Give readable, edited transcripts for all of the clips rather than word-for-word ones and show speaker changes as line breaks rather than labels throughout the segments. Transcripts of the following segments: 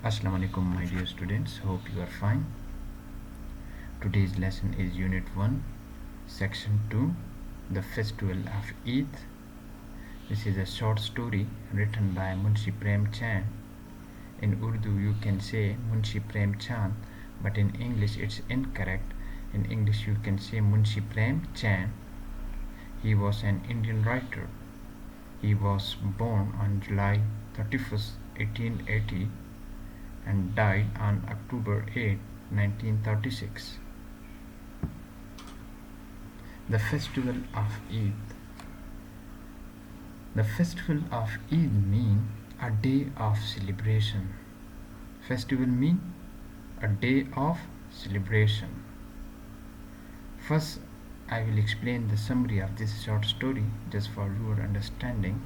Assalamu alaikum, my dear students. Hope you are fine. Today's lesson is Unit 1, Section 2, The Festival of Eid. This is a short story written by Munshi Prem Chand. In Urdu, you can say Munshi Prem Chand, but in English, it's incorrect. In English, you can say Munshi Prem Chand. He was an Indian writer. He was born on July 31st, 1880 and died on October 8, 1936. The Festival of Eid. The Festival of Eid means a day of celebration. Festival means a day of celebration. First, I will explain the summary of this short story just for your understanding.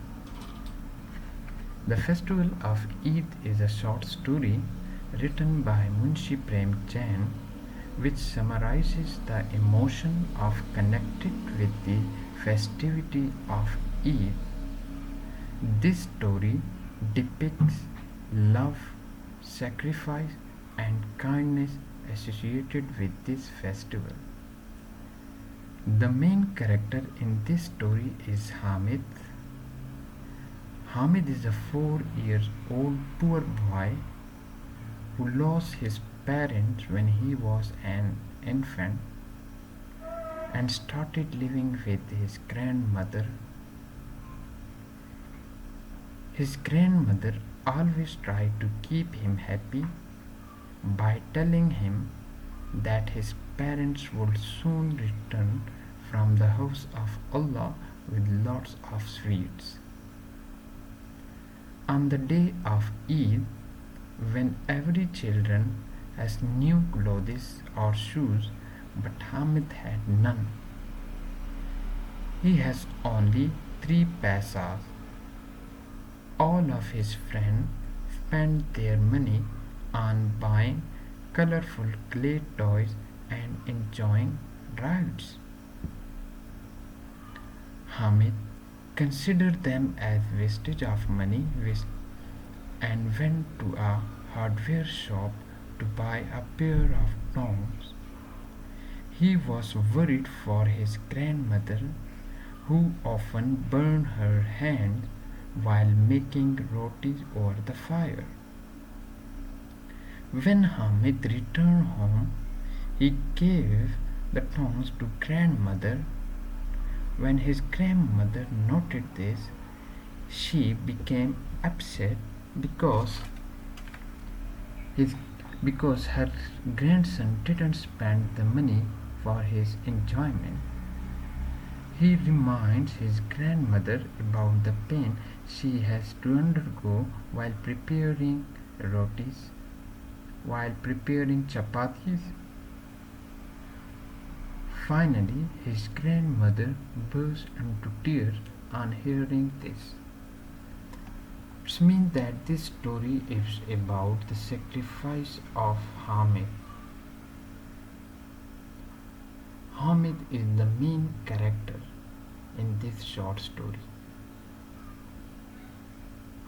The Festival of Eid is a short story written by Munshi Prem Chand which summarizes the emotion of connected with the festivity of Eid. This story depicts love, sacrifice, and kindness associated with this festival. The main character in this story is Hamid. Hamid is a 4-year-old poor boy who lost his parents when he was an infant and started living with his grandmother. His grandmother always tried to keep him happy by telling him that his parents would soon return from the house of Allah with lots of sweets. On the day of Eid, when every children has new clothes or shoes, but Hamid had none. He has only 3 paisas. All of his friends spent their money on buying colorful clay toys and enjoying rides. Hamid considered them as wastage of money and went to a hardware shop to buy a pair of tongs. He was worried for his grandmother, who often burned her hands while making rotis over the fire. When Hamid returned home, he gave the tongs to grandmother. When his grandmother noted this, she became upset because her grandson didn't spend the money for his enjoyment. He reminds his grandmother about the pain she has to undergo while preparing rotis, while preparing chapatis. Finally, his grandmother burst into tears on hearing this. It means that this story is about the sacrifice of Hamid. Hamid is the main character in this short story.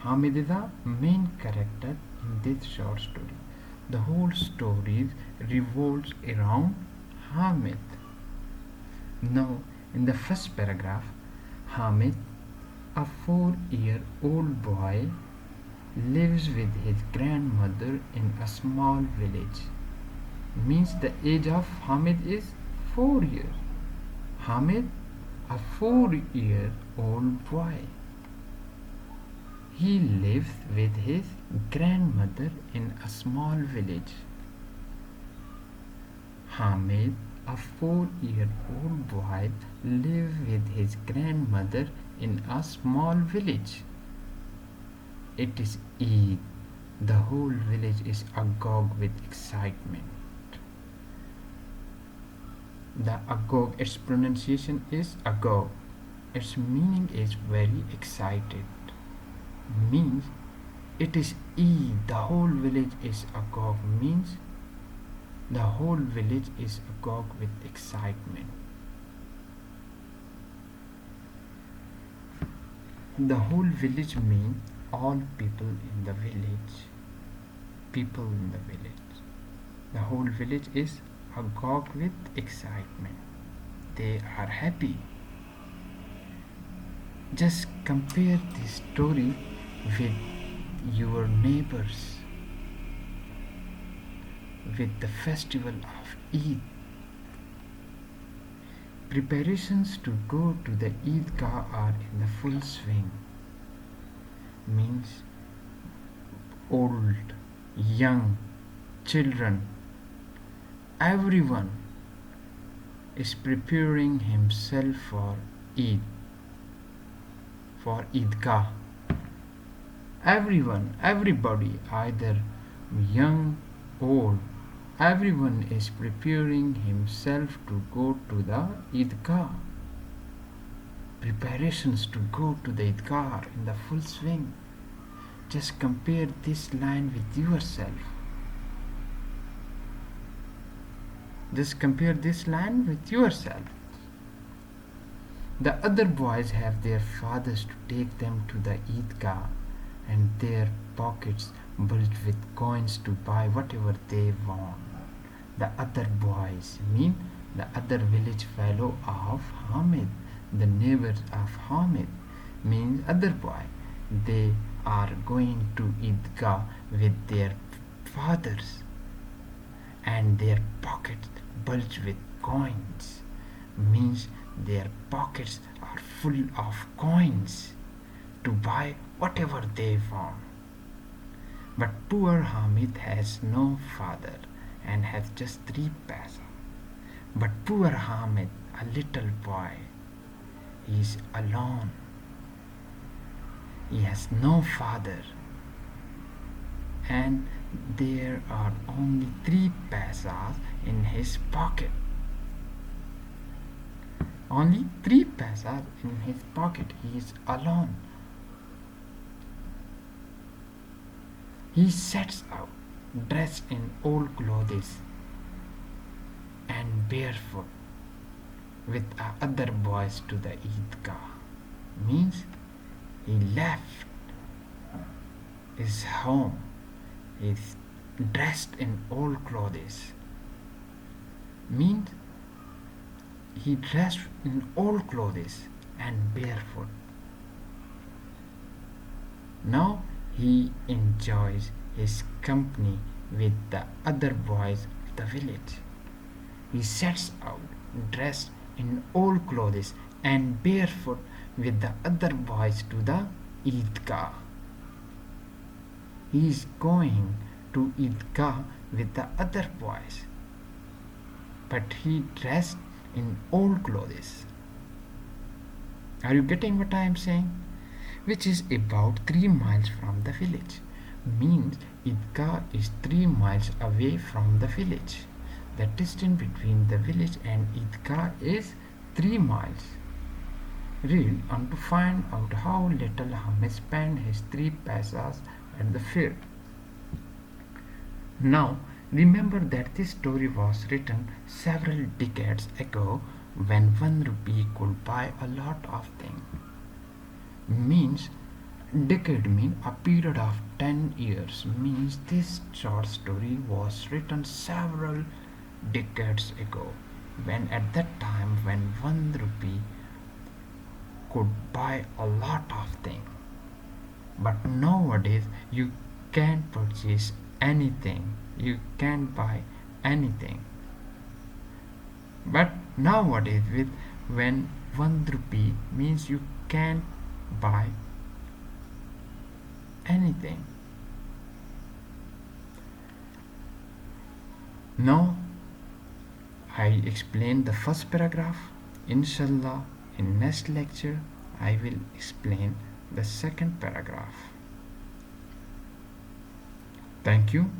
Hamid is the main character in this short story. The whole story revolves around Hamid. Now, in the first paragraph, Hamid, a 4-year-old boy, lives with his grandmother in a small village. Means the age of Hamid is 4 years. Hamid, a 4-year-old boy. He lives with his grandmother in a small village. Hamid, a 4-year-old boy, lives with his grandmother in a small village. It is Eid. The whole village is agog with excitement. The agog, its pronunciation is agog. Its meaning is very excited. Means it is Eid. The whole village is agog. Means the whole village is agog with excitement. The whole village means all people in the village. people in the village. The whole village is agog with excitement. They are happy. Just compare this story with your neighbors, with the festival of Eid. Preparations to go to the Eidgah are in the full swing. Means old, young, children, everyone is preparing himself for Eid, for Eidgah. Everyone, everybody, either young, old, everyone is preparing himself to go to the Eidgah. Preparations to go to the Eidgah are in the full swing. Just compare this line with yourself. Just compare this line with yourself. The other boys have their fathers to take them to the Eidgah, and their pockets bulged with coins to buy whatever they want. The other boys mean the other village fellow of Hamid, the neighbors of Hamid, means other boy. They are going to Eidgah with their fathers, and their pockets bulge with coins, means their pockets are full of coins to buy whatever they want. But poor Hamid has no father and has just 3 paisa. But poor Hamid, a little boy, he is alone. He has no father, and there are only 3 paisas in his pocket. Only 3 paisas in his pocket. He is alone. He sets out, dressed in old clothes and barefoot, with other boys to the Eidgah. Means he left his home. He is dressed in old clothes. Means he dressed in old clothes and barefoot. Now he enjoys his company with the other boys of the village. He sets out dressed in old clothes and barefoot with the other boys to the Eidgah. He is going to Eidgah with the other boys, but he dressed in old clothes. Are you getting what I am saying? Which is about 3 miles from the village. Means Eidgah is 3 miles away from the village. The distance between the village and Eidgah is 3 miles. Read on to find out how little Hamid spent his 3 paisas at the fair. Now, remember that this story was written several decades ago when 1 rupee could buy a lot of things. Means decade mean a period of 10 years. Means this short story was written several decades ago, when at that time when 1 rupee could buy a lot of things. But nowadays you can't purchase anything, you can't buy anything. But nowadays when 1 rupee means you can't buy anything. Now I explained the first paragraph. Inshallah, in next lecture I will explain the second paragraph. Thank you.